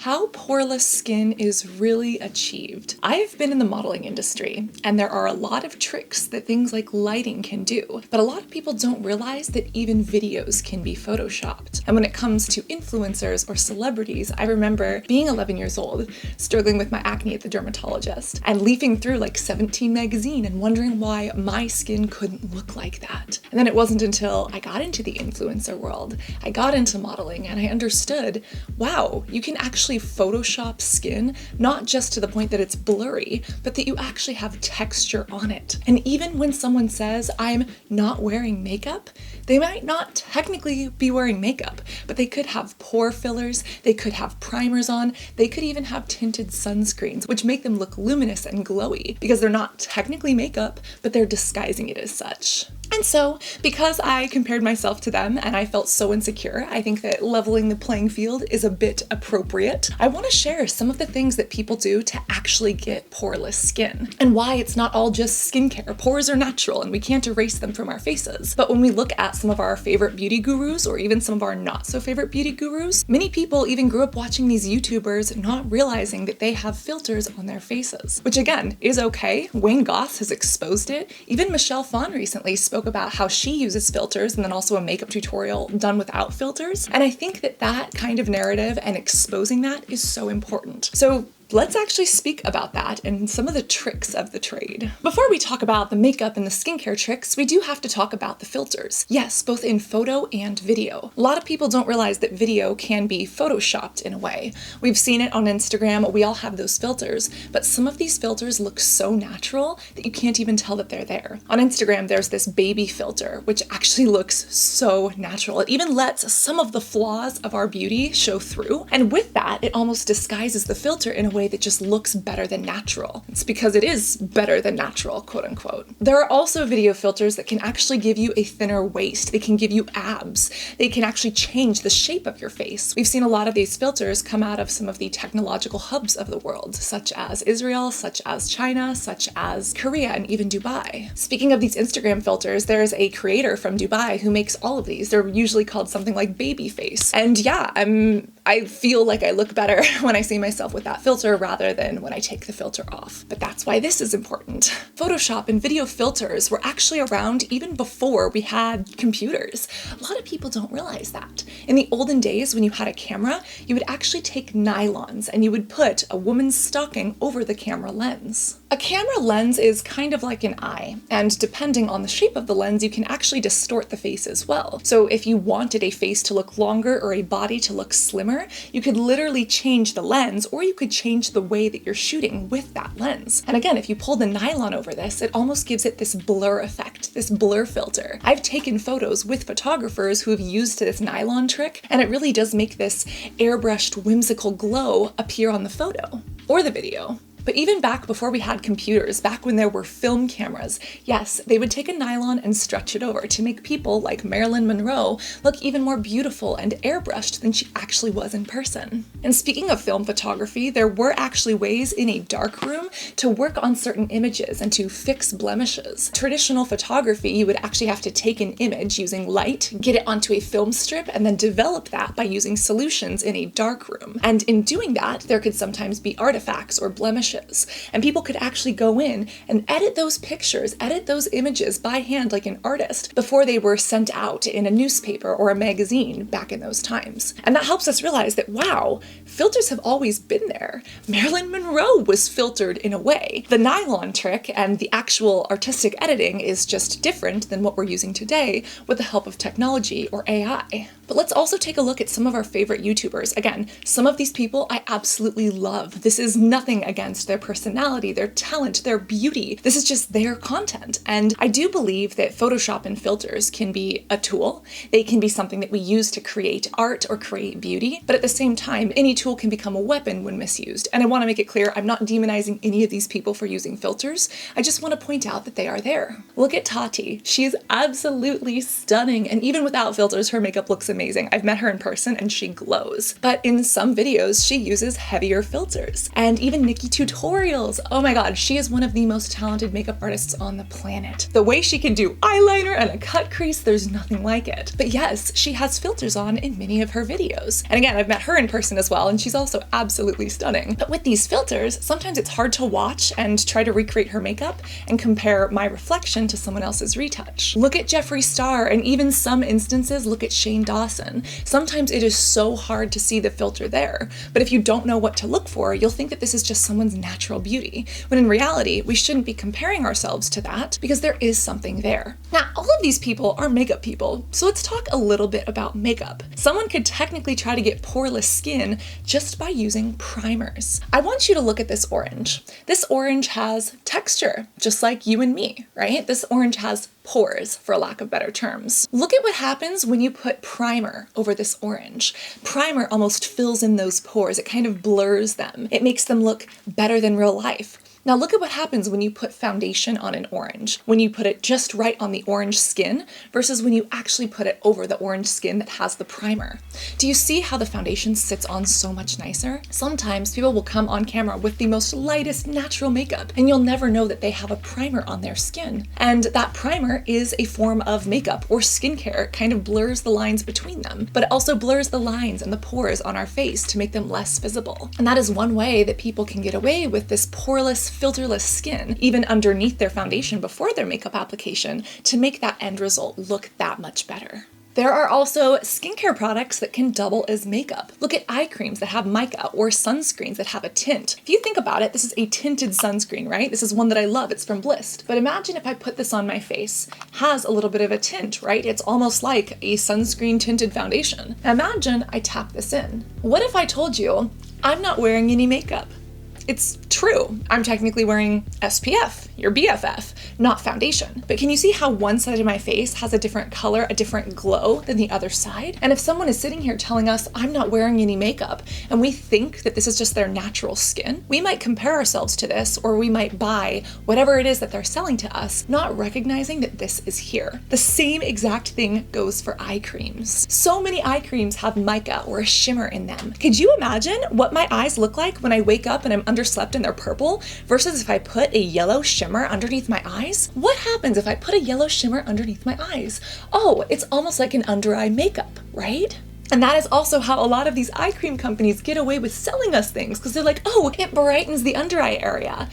How poreless skin is really achieved. I've been in the modeling industry, and there are a lot of tricks that things like lighting can do, but a lot of people don't realize that even videos can be photoshopped. And when it comes to influencers or celebrities, I remember being 11 years old, struggling with my acne at the dermatologist, and leafing through like 17 magazine and wondering why my skin couldn't look like that. And then it wasn't until I got into the influencer world, I got into modeling, and I understood, wow, you can actually Photoshop skin, not just to the point that it's blurry, but that you actually have texture on it. And even when someone says, I'm not wearing makeup, they might not technically be wearing makeup, but they could have pore fillers, they could have primers on, they could even have tinted sunscreens, which make them look luminous and glowy because they're not technically makeup, but they're disguising it as such. And so, because I compared myself to them and I felt so insecure, I think that leveling the playing field is a bit appropriate. I want to share some of the things that people do to actually get poreless skin, and why it's not all just skincare. Pores are natural and we can't erase them from our faces. But when we look at some of our favorite beauty gurus, or even some of our not so favorite beauty gurus, many people even grew up watching these YouTubers not realizing that they have filters on their faces, which again is okay. Wayne Goss has exposed it. Even Michelle Phan recently spoke about how she uses filters, and then also a makeup tutorial done without filters. And I think that that kind of narrative and exposing that is so important. So let's actually speak about that and some of the tricks of the trade. Before we talk about the makeup and the skincare tricks, we do have to talk about the filters. Yes, both in photo and video. A lot of people don't realize that video can be photoshopped in a way. We've seen it on Instagram, we all have those filters, but some of these filters look so natural that you can't even tell that they're there. On Instagram, there's this baby filter, which actually looks so natural. It even lets some of the flaws of our beauty show through, and with that, it almost disguises the filter in a way that just looks better than natural. It's because it is better than natural, quote unquote. There are also video filters that can actually give you a thinner waist. They can give you abs. They can actually change the shape of your face. We've seen a lot of these filters come out of some of the technological hubs of the world, such as Israel, such as China, such as Korea, and even Dubai. Speaking of these Instagram filters, there's a creator from Dubai who makes all of these. They're usually called something like baby face. And yeah, I feel like I look better when I see myself with that filter rather than when I take the filter off. But that's why this is important. Photoshop and video filters were actually around even before we had computers. A lot of people don't realize that. In the olden days, when you had a camera, you would actually take nylons and you would put a woman's stocking over the camera lens. A camera lens is kind of like an eye, and depending on the shape of the lens, you can actually distort the face as well. So if you wanted a face to look longer or a body to look slimmer, you could literally change the lens, or you could change the way that you're shooting with that lens. And again, if you pull the nylon over this, it almost gives it this blur effect, this blur filter. I've taken photos with photographers who have used this nylon trick, and it really does make this airbrushed, whimsical glow appear on the photo or the video. But even back before we had computers, back when there were film cameras, yes, they would take a nylon and stretch it over to make people like Marilyn Monroe look even more beautiful and airbrushed than she actually was in person. And speaking of film photography, there were actually ways in a darkroom to work on certain images and to fix blemishes. Traditional photography, you would actually have to take an image using light, get it onto a film strip, and then develop that by using solutions in a darkroom. And in doing that, there could sometimes be artifacts or blemishes. And people could actually go in and edit those pictures, edit those images by hand like an artist before they were sent out in a newspaper or a magazine back in those times. And that helps us realize that, wow, filters have always been there. Marilyn Monroe was filtered in a way. The nylon trick and the actual artistic editing is just different than what we're using today with the help of technology or AI. But let's also take a look at some of our favorite YouTubers. Again, some of these people I absolutely love. This is nothing against their personality, their talent, their beauty. This is just their content. And I do believe that Photoshop and filters can be a tool. They can be something that we use to create art or create beauty. But at the same time, any tool can become a weapon when misused. And I want to make it clear, I'm not demonizing any of these people for using filters. I just want to point out that they are there. Look at Tati. She is absolutely stunning. And even without filters, her makeup looks amazing. I've met her in person and she glows. But in some videos, she uses heavier filters. And even Nikki tutorials. Oh my god, she is one of the most talented makeup artists on the planet. The way she can do eyeliner and a cut crease, there's nothing like it. But yes, she has filters on in many of her videos. And again, I've met her in person as well, and she's also absolutely stunning. But with these filters, sometimes it's hard to watch and try to recreate her makeup and compare my reflection to someone else's retouch. Look at Jeffree Star, and even some instances, look at Shane Dawson. Sometimes it is so hard to see the filter there, but if you don't know what to look for, you'll think that this is just someone's natural beauty, when in reality, we shouldn't be comparing ourselves to that because there is something there. Now, all of these people are makeup people, so let's talk a little bit about makeup. Someone could technically try to get poreless skin just by using primers. I want you to look at this orange. This orange has texture, just like you and me, right? This orange has pores, for lack of better terms. Look at what happens when you put primer over this orange. Primer almost fills in those pores. It kind of blurs them. It makes them look better than real life. Now look at what happens when you put foundation on an orange, when you put it just right on the orange skin versus when you actually put it over the orange skin that has the primer. Do you see how the foundation sits on so much nicer? Sometimes people will come on camera with the most lightest natural makeup and you'll never know that they have a primer on their skin. And that primer is a form of makeup or skincare. It kind of blurs the lines between them, but it also blurs the lines and the pores on our face to make them less visible. And that is one way that people can get away with this poreless, filterless skin, even underneath their foundation before their makeup application, to make that end result look that much better. There are also skincare products that can double as makeup. Look at eye creams that have mica or sunscreens that have a tint. If you think about it, this is a tinted sunscreen, right? This is one that I love, it's from Bliss. But imagine if I put this on my face, has a little bit of a tint, right? It's almost like a sunscreen tinted foundation. Now imagine I tap this in. What if I told you I'm not wearing any makeup? It's true. I'm technically wearing SPF, your BFF, not foundation. But can you see how one side of my face has a different color, a different glow than the other side? And if someone is sitting here telling us I'm not wearing any makeup and we think that this is just their natural skin, we might compare ourselves to this, or we might buy whatever it is that they're selling to us, not recognizing that this is here. The same exact thing goes for eye creams. So many eye creams have mica or a shimmer in them. Could you imagine what my eyes look like when I wake up and I'm underslept and they're purple versus if I put a yellow shimmer underneath my eyes? What happens if I put a yellow shimmer underneath my eyes? Oh, it's almost like an under eye makeup, right? And that is also how a lot of these eye cream companies get away with selling us things, because they're like, oh, it brightens the under eye area.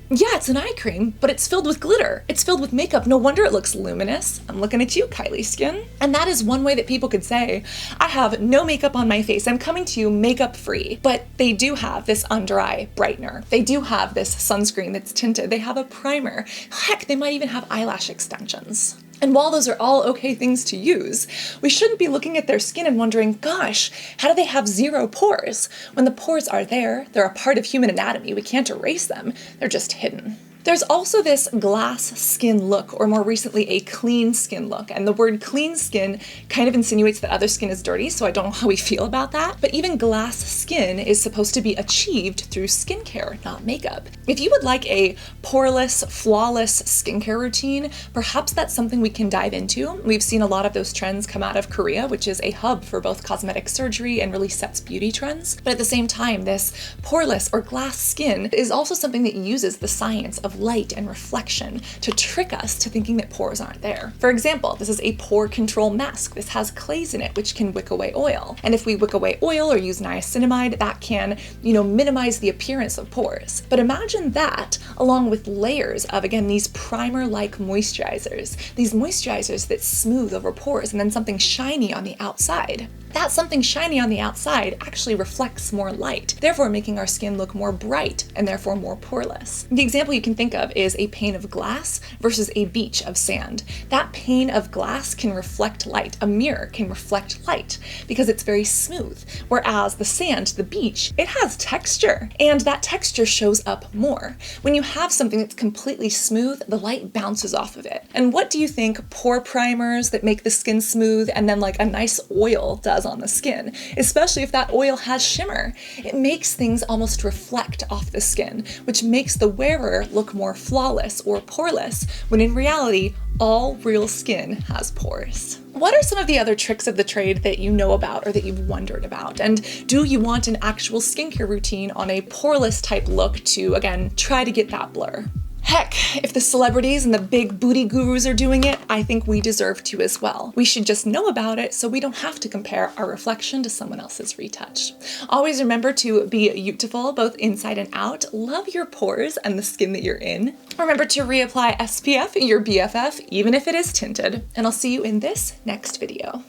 Yeah, it's an eye cream, but it's filled with glitter. It's filled with makeup. No wonder it looks luminous. I'm looking at you, Kylie Skin. And that is one way that people could say, I have no makeup on my face. I'm coming to you makeup free. But they do have this under eye brightener. They do have this sunscreen that's tinted. They have a primer. Heck, they might even have eyelash extensions. And while those are all okay things to use, we shouldn't be looking at their skin and wondering, gosh, how do they have zero pores? When the pores are there, they're a part of human anatomy. We can't erase them. They're just hidden. There's also this glass skin look, or more recently, a clean skin look. And the word clean skin kind of insinuates that other skin is dirty, so I don't know how we feel about that. But even glass skin is supposed to be achieved through skincare, not makeup. If you would like a poreless, flawless skincare routine, perhaps that's something we can dive into. We've seen a lot of those trends come out of Korea, which is a hub for both cosmetic surgery and really sets beauty trends. But at the same time, this poreless or glass skin is also something that uses the science of light and reflection to trick us to thinking that pores aren't there. For example, this is a pore control mask. This has clays in it, which can wick away oil. And if we wick away oil or use niacinamide, that can, minimize the appearance of pores. But imagine that along with layers of, again, these primer-like moisturizers. These moisturizers that smooth over pores and then something shiny on the outside. That something shiny on the outside actually reflects more light, therefore making our skin look more bright and therefore more poreless. The example you can think of is a pane of glass versus a beach of sand. That pane of glass can reflect light. A mirror can reflect light because it's very smooth, whereas the sand, the beach, it has texture, and that texture shows up more. When you have something that's completely smooth, the light bounces off of it. And what do you think pore primers that make the skin smooth and then like a nice oil does on the skin, especially if that oil has shimmer? It makes things almost reflect off the skin, which makes the wearer look more flawless or poreless, when in reality, All real skin has pores. What are some of the other tricks of the trade that you know about or that you've wondered about? And do you want an actual skincare routine on a poreless type look to, again, try to get that blur? Heck, if the celebrities and the big booty gurus are doing it, I think we deserve to as well. We should just know about it so we don't have to compare our reflection to someone else's retouch. Always remember to be beautiful, both inside and out. Love your pores and the skin that you're in. Remember to reapply SPF, your BFF, even if it is tinted. And I'll see you in this next video.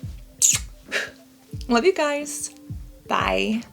Love you guys. Bye.